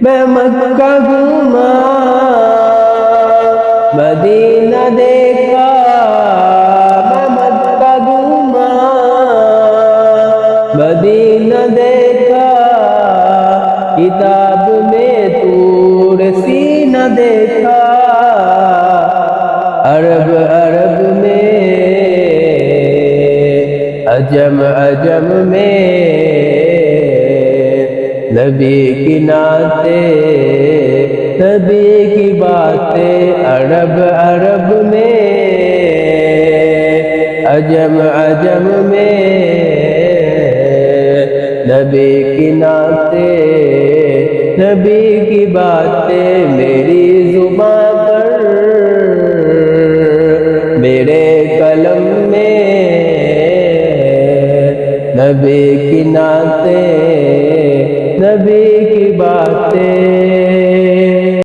میں مکہ گھوما مدینہ دیکھا، میں مکہ گھوما مدینہ دیکھا، کتاب میں طور سینہ دیکھا، عرب عرب میں عجم عجم میں نبی کی نعتیں، نبی کی باتیں، عرب عرب میں عجم عجم میں نبی کی نعتیں، نبی کی باتیں، میری زباں پر میرے قلم میں نبی کی نعتیں، نبی کی باتیں۔